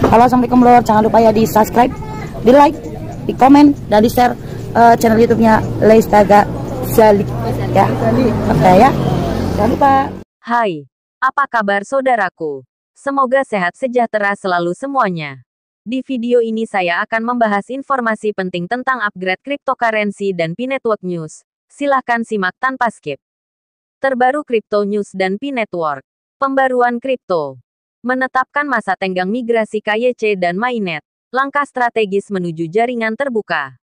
Halo, assalamualaikum lor. Jangan lupa ya di subscribe, di like, di komen, dan di share channel YouTube-nya Leistaga Zalik ya. Oke ya. Jangan lupa. Hai, apa kabar saudaraku? Semoga sehat sejahtera selalu semuanya. Di video ini saya akan membahas informasi penting tentang upgrade cryptocurrency dan P-Network News. Silahkan simak tanpa skip. Terbaru Crypto News dan P-Network. Pembaruan kripto. Menetapkan masa tenggang migrasi KYC dan Mainnet. Langkah strategis menuju jaringan terbuka.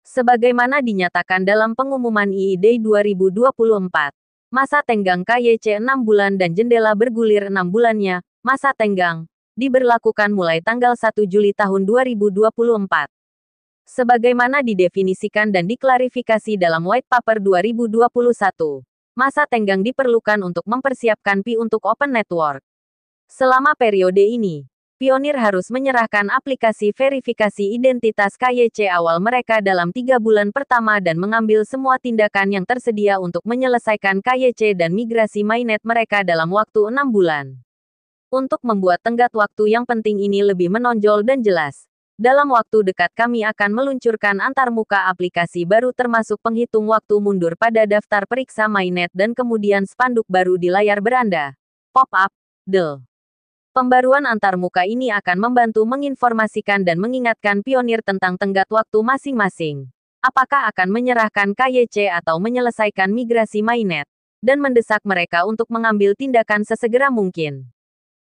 Sebagaimana dinyatakan dalam pengumuman IID 2024, masa tenggang KYC 6 bulan dan jendela bergulir 6 bulannya, masa tenggang, diberlakukan mulai tanggal 1 Juli tahun 2024. Sebagaimana didefinisikan dan diklarifikasi dalam White Paper 2021, masa tenggang diperlukan untuk mempersiapkan Pi untuk Open Network. Selama periode ini, Pionir harus menyerahkan aplikasi verifikasi identitas KYC awal mereka dalam 3 bulan pertama dan mengambil semua tindakan yang tersedia untuk menyelesaikan KYC dan migrasi mainnet mereka dalam waktu 6 bulan. Untuk membuat tenggat waktu yang penting ini lebih menonjol dan jelas, dalam waktu dekat kami akan meluncurkan antarmuka aplikasi baru termasuk penghitung waktu mundur pada daftar periksa mainnet dan kemudian spanduk baru di layar beranda. Pop-up, del. Pembaruan antarmuka ini akan membantu menginformasikan dan mengingatkan Pionir tentang tenggat waktu masing-masing. Apakah akan menyerahkan KYC atau menyelesaikan migrasi mainnet, dan mendesak mereka untuk mengambil tindakan sesegera mungkin.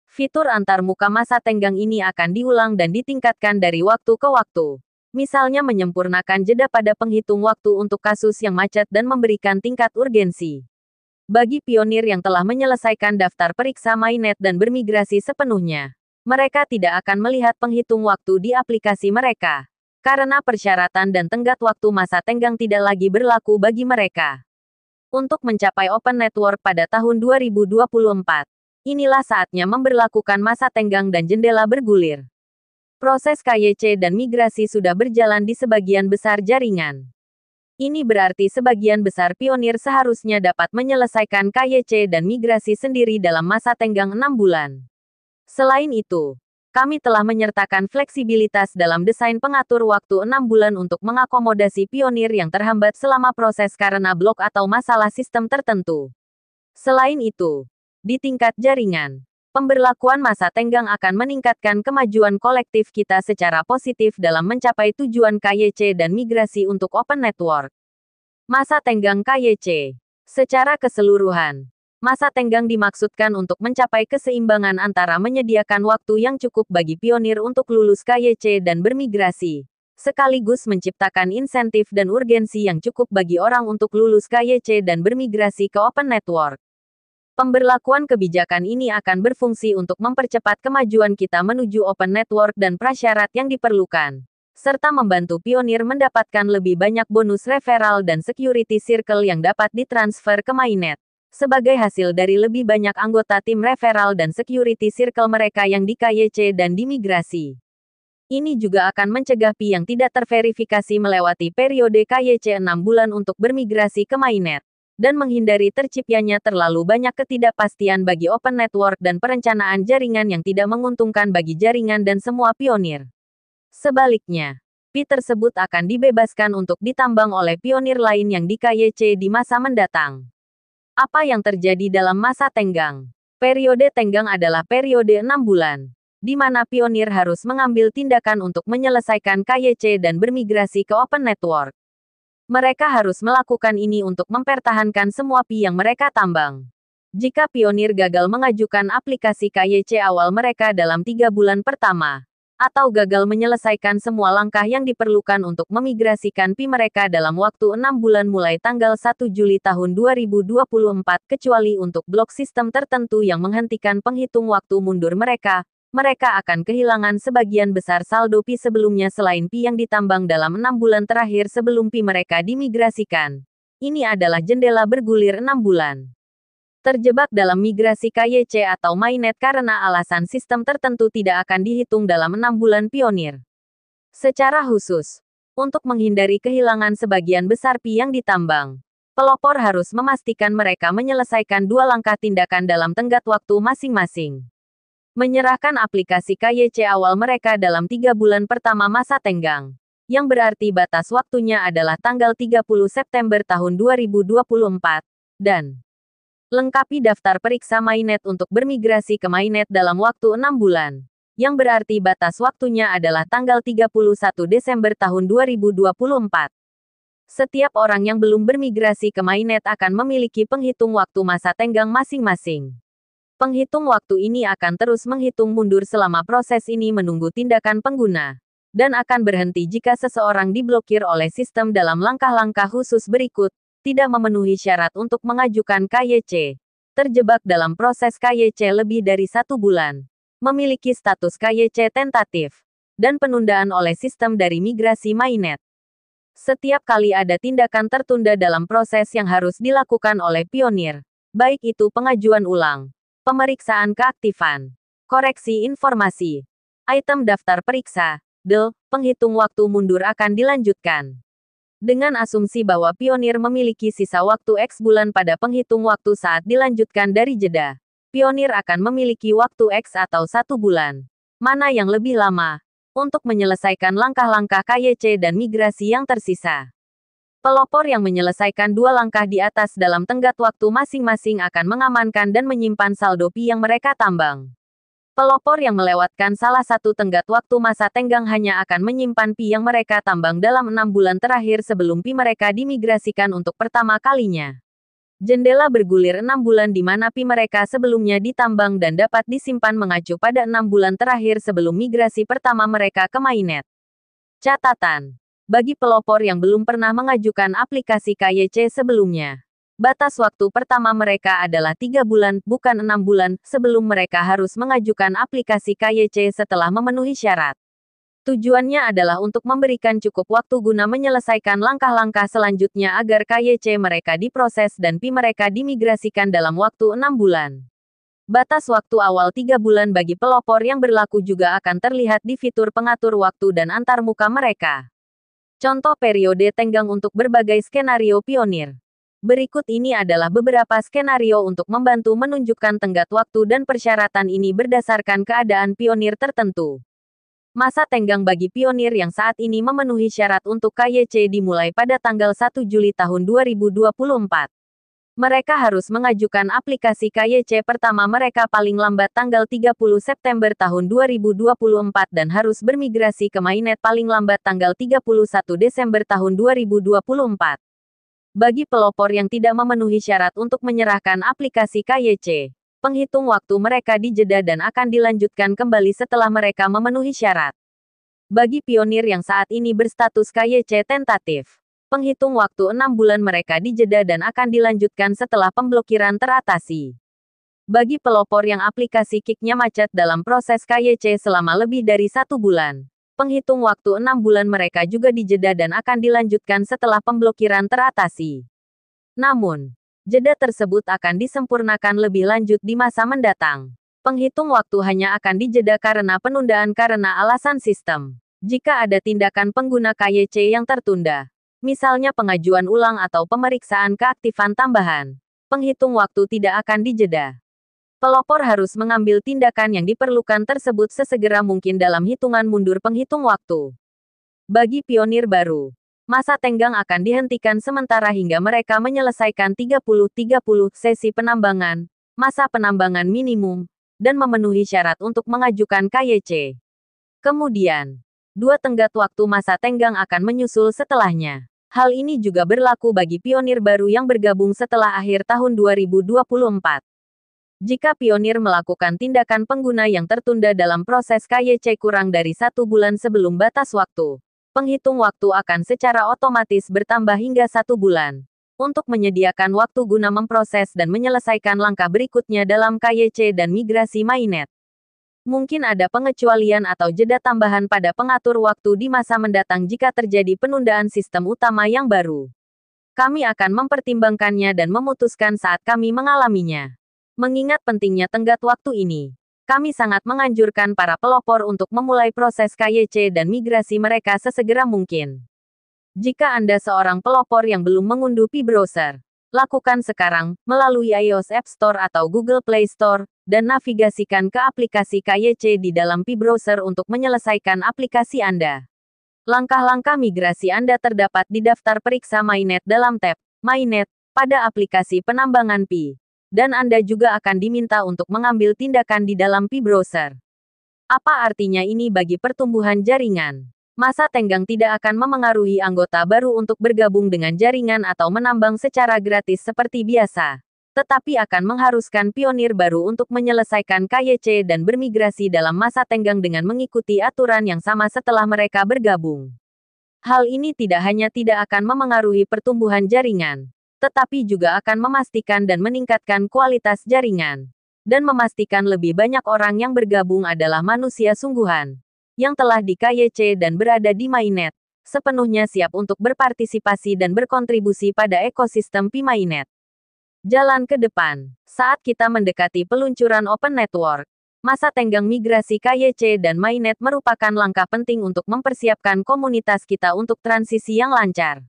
Fitur antarmuka masa tenggang ini akan diulang dan ditingkatkan dari waktu ke waktu. Misalnya menyempurnakan jeda pada penghitung waktu untuk kasus yang macet dan memberikan tingkat urgensi. Bagi Pionir yang telah menyelesaikan daftar periksa mainnet dan bermigrasi sepenuhnya, mereka tidak akan melihat penghitung waktu di aplikasi mereka, karena persyaratan dan tenggat waktu masa tenggang tidak lagi berlaku bagi mereka. Untuk mencapai Open Network pada tahun 2024, inilah saatnya memberlakukan masa tenggang dan jendela bergulir. Proses KYC dan migrasi sudah berjalan di sebagian besar jaringan. Ini berarti sebagian besar Pionir seharusnya dapat menyelesaikan KYC dan migrasi sendiri dalam masa tenggang 6 bulan. Selain itu, kami telah menyertakan fleksibilitas dalam desain pengatur waktu 6 bulan untuk mengakomodasi Pionir yang terhambat selama proses karena blok atau masalah sistem tertentu. Selain itu, di tingkat jaringan, pemberlakuan masa tenggang akan meningkatkan kemajuan kolektif kita secara positif dalam mencapai tujuan KYC dan migrasi untuk Open Network. Masa tenggang KYC. Secara keseluruhan, masa tenggang dimaksudkan untuk mencapai keseimbangan antara menyediakan waktu yang cukup bagi Pionir untuk lulus KYC dan bermigrasi, sekaligus menciptakan insentif dan urgensi yang cukup bagi orang untuk lulus KYC dan bermigrasi ke Open Network. Pemberlakuan kebijakan ini akan berfungsi untuk mempercepat kemajuan kita menuju Open Network dan prasyarat yang diperlukan, serta membantu Pionir mendapatkan lebih banyak bonus referral dan security circle yang dapat ditransfer ke mainnet, sebagai hasil dari lebih banyak anggota tim referral dan security circle mereka yang di KYC dan dimigrasi. Ini juga akan mencegah Pi yang tidak terverifikasi melewati periode KYC 6 bulan untuk bermigrasi ke mainnet, dan menghindari terciptanya terlalu banyak ketidakpastian bagi Open Network dan perencanaan jaringan yang tidak menguntungkan bagi jaringan dan semua Pionir. Sebaliknya, Pi tersebut akan dibebaskan untuk ditambang oleh Pionir lain yang di KYC di masa mendatang. Apa yang terjadi dalam masa tenggang? Periode tenggang adalah periode 6 bulan, di mana Pionir harus mengambil tindakan untuk menyelesaikan KYC dan bermigrasi ke Open Network. Mereka harus melakukan ini untuk mempertahankan semua Pi yang mereka tambang. Jika Pionir gagal mengajukan aplikasi KYC awal mereka dalam 3 bulan pertama, atau gagal menyelesaikan semua langkah yang diperlukan untuk memigrasikan Pi mereka dalam waktu 6 bulan mulai tanggal 1 Juli tahun 2024 kecuali untuk blok sistem tertentu yang menghentikan penghitung waktu mundur mereka, mereka akan kehilangan sebagian besar saldo Pi sebelumnya selain Pi yang ditambang dalam 6 bulan terakhir sebelum Pi mereka dimigrasikan. Ini adalah jendela bergulir 6 bulan. Terjebak dalam migrasi KYC atau mainnet karena alasan sistem tertentu tidak akan dihitung dalam 6 bulan Pionir. Secara khusus, untuk menghindari kehilangan sebagian besar Pi yang ditambang, pelopor harus memastikan mereka menyelesaikan 2 langkah tindakan dalam tenggat waktu masing-masing. menyerahkan aplikasi KYC awal mereka dalam 3 bulan pertama masa tenggang, yang berarti batas waktunya adalah tanggal 30 September tahun 2024, dan lengkapi daftar periksa mainnet untuk bermigrasi ke mainnet dalam waktu 6 bulan, yang berarti batas waktunya adalah tanggal 31 Desember tahun 2024. Setiap orang yang belum bermigrasi ke mainnet akan memiliki penghitung waktu masa tenggang masing-masing. Penghitung waktu ini akan terus menghitung mundur selama proses ini menunggu tindakan pengguna, dan akan berhenti jika seseorang diblokir oleh sistem dalam langkah-langkah khusus berikut, tidak memenuhi syarat untuk mengajukan KYC, terjebak dalam proses KYC lebih dari 1 bulan, memiliki status KYC tentatif, dan penundaan oleh sistem dari migrasi mainnet. Setiap kali ada tindakan tertunda dalam proses yang harus dilakukan oleh pionir, baik itu pengajuan ulang, pemeriksaan keaktifan, koreksi informasi, item daftar periksa, penghitung waktu mundur akan dilanjutkan. Dengan asumsi bahwa pionir memiliki sisa waktu X bulan pada penghitung waktu saat dilanjutkan dari jeda, pionir akan memiliki waktu X atau 1 bulan, mana yang lebih lama, untuk menyelesaikan langkah-langkah KYC dan migrasi yang tersisa. Pelopor yang menyelesaikan 2 langkah di atas dalam tenggat waktu masing-masing akan mengamankan dan menyimpan saldo pi yang mereka tambang. Pelopor yang melewatkan salah satu tenggat waktu masa tenggang hanya akan menyimpan pi yang mereka tambang dalam 6 bulan terakhir sebelum pi mereka dimigrasikan untuk pertama kalinya. Jendela bergulir 6 bulan di mana pi mereka sebelumnya ditambang dan dapat disimpan mengacu pada 6 bulan terakhir sebelum migrasi pertama mereka ke mainnet. Catatan. Bagi pelopor yang belum pernah mengajukan aplikasi KYC sebelumnya, batas waktu pertama mereka adalah 3 bulan, bukan 6 bulan, sebelum mereka harus mengajukan aplikasi KYC setelah memenuhi syarat. Tujuannya adalah untuk memberikan cukup waktu guna menyelesaikan langkah-langkah selanjutnya agar KYC mereka diproses dan pi mereka dimigrasikan dalam waktu 6 bulan. Batas waktu awal 3 bulan bagi pelopor yang berlaku juga akan terlihat di fitur pengatur waktu dan antarmuka mereka. Contoh periode tenggang untuk berbagai skenario pionir. Berikut ini adalah beberapa skenario untuk membantu menunjukkan tenggat waktu dan persyaratan ini berdasarkan keadaan pionir tertentu. Masa tenggang bagi pionir yang saat ini memenuhi syarat untuk KYC dimulai pada tanggal 1 Juli tahun 2024. Mereka harus mengajukan aplikasi KYC pertama mereka paling lambat tanggal 30 September tahun 2024 dan harus bermigrasi ke mainnet paling lambat tanggal 31 Desember tahun 2024. Bagi pelopor yang tidak memenuhi syarat untuk menyerahkan aplikasi KYC, penghitung waktu mereka dijeda dan akan dilanjutkan kembali setelah mereka memenuhi syarat. Bagi pionir yang saat ini berstatus KYC tentatif, penghitung waktu 6 bulan mereka dijeda dan akan dilanjutkan setelah pemblokiran teratasi. Bagi pelopor yang aplikasi Kik-nya macet dalam proses KYC selama lebih dari 1 bulan, penghitung waktu 6 bulan mereka juga dijeda dan akan dilanjutkan setelah pemblokiran teratasi. Namun, jeda tersebut akan disempurnakan lebih lanjut di masa mendatang. Penghitung waktu hanya akan dijeda karena penundaan karena alasan sistem. Jika ada tindakan pengguna KYC yang tertunda, misalnya pengajuan ulang atau pemeriksaan keaktifan tambahan, penghitung waktu tidak akan dijeda. Pelopor harus mengambil tindakan yang diperlukan tersebut sesegera mungkin dalam hitungan mundur penghitung waktu. Bagi pionir baru, masa tenggang akan dihentikan sementara hingga mereka menyelesaikan 30 sesi penambangan, masa penambangan minimum, dan memenuhi syarat untuk mengajukan KYC. Kemudian, 2 tenggat waktu masa tenggang akan menyusul setelahnya. Hal ini juga berlaku bagi pionir baru yang bergabung setelah akhir tahun 2024. Jika pionir melakukan tindakan pengguna yang tertunda dalam proses KYC kurang dari 1 bulan sebelum batas waktu, penghitung waktu akan secara otomatis bertambah hingga 1 bulan, untuk menyediakan waktu guna memproses dan menyelesaikan langkah berikutnya dalam KYC dan migrasi mainnet. Mungkin ada pengecualian atau jeda tambahan pada pengatur waktu di masa mendatang jika terjadi penundaan sistem utama yang baru. Kami akan mempertimbangkannya dan memutuskan saat kami mengalaminya. Mengingat pentingnya tenggat waktu ini, kami sangat menganjurkan para pelopor untuk memulai proses KYC dan migrasi mereka sesegera mungkin. Jika Anda seorang pelopor yang belum mengunduh Pi Browser, lakukan sekarang, melalui iOS App Store atau Google Play Store, dan navigasikan ke aplikasi KYC di dalam Pi Browser untuk menyelesaikan aplikasi Anda. Langkah-langkah migrasi Anda terdapat di daftar periksa Mainnet dalam tab Mainnet pada aplikasi penambangan Pi. Dan Anda juga akan diminta untuk mengambil tindakan di dalam Pi Browser. Apa artinya ini bagi pertumbuhan jaringan? Masa tenggang tidak akan memengaruhi anggota baru untuk bergabung dengan jaringan atau menambang secara gratis seperti biasa, tetapi akan mengharuskan pionir baru untuk menyelesaikan KYC dan bermigrasi dalam masa tenggang dengan mengikuti aturan yang sama setelah mereka bergabung. Hal ini tidak hanya tidak akan memengaruhi pertumbuhan jaringan, tetapi juga akan memastikan dan meningkatkan kualitas jaringan, dan memastikan lebih banyak orang yang bergabung adalah manusia sungguhan yang telah di KYC dan berada di Mainnet, sepenuhnya siap untuk berpartisipasi dan berkontribusi pada ekosistem Pi Mainnet. Jalan ke depan. Saat kita mendekati peluncuran Open Network, masa tenggang migrasi KYC dan Mainnet merupakan langkah penting untuk mempersiapkan komunitas kita untuk transisi yang lancar.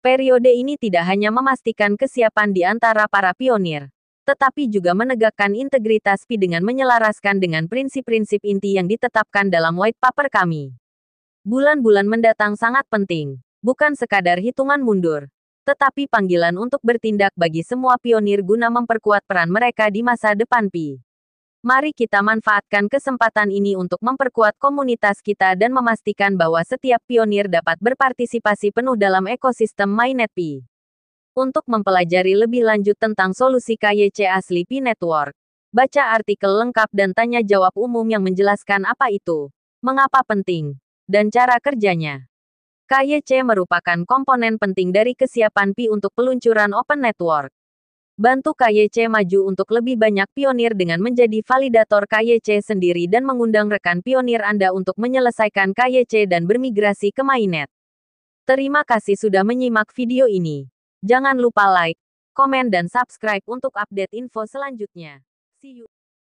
Periode ini tidak hanya memastikan kesiapan di antara para pionir, tetapi juga menegakkan integritas Pi dengan menyelaraskan dengan prinsip-prinsip inti yang ditetapkan dalam white paper kami. Bulan-bulan mendatang sangat penting, bukan sekadar hitungan mundur, tetapi panggilan untuk bertindak bagi semua pionir guna memperkuat peran mereka di masa depan Pi. Mari kita manfaatkan kesempatan ini untuk memperkuat komunitas kita dan memastikan bahwa setiap pionir dapat berpartisipasi penuh dalam ekosistem Mainnet Pi. Untuk mempelajari lebih lanjut tentang solusi KYC asli Pi Network, baca artikel lengkap dan tanya jawab umum yang menjelaskan apa itu, mengapa penting, dan cara kerjanya. KYC merupakan komponen penting dari kesiapan Pi untuk peluncuran Open Network. Bantu KYC maju untuk lebih banyak pionir dengan menjadi validator KYC sendiri dan mengundang rekan pionir Anda untuk menyelesaikan KYC dan bermigrasi ke Mainnet. Terima kasih sudah menyimak video ini. Jangan lupa like, komen dan subscribe untuk update info selanjutnya. See you.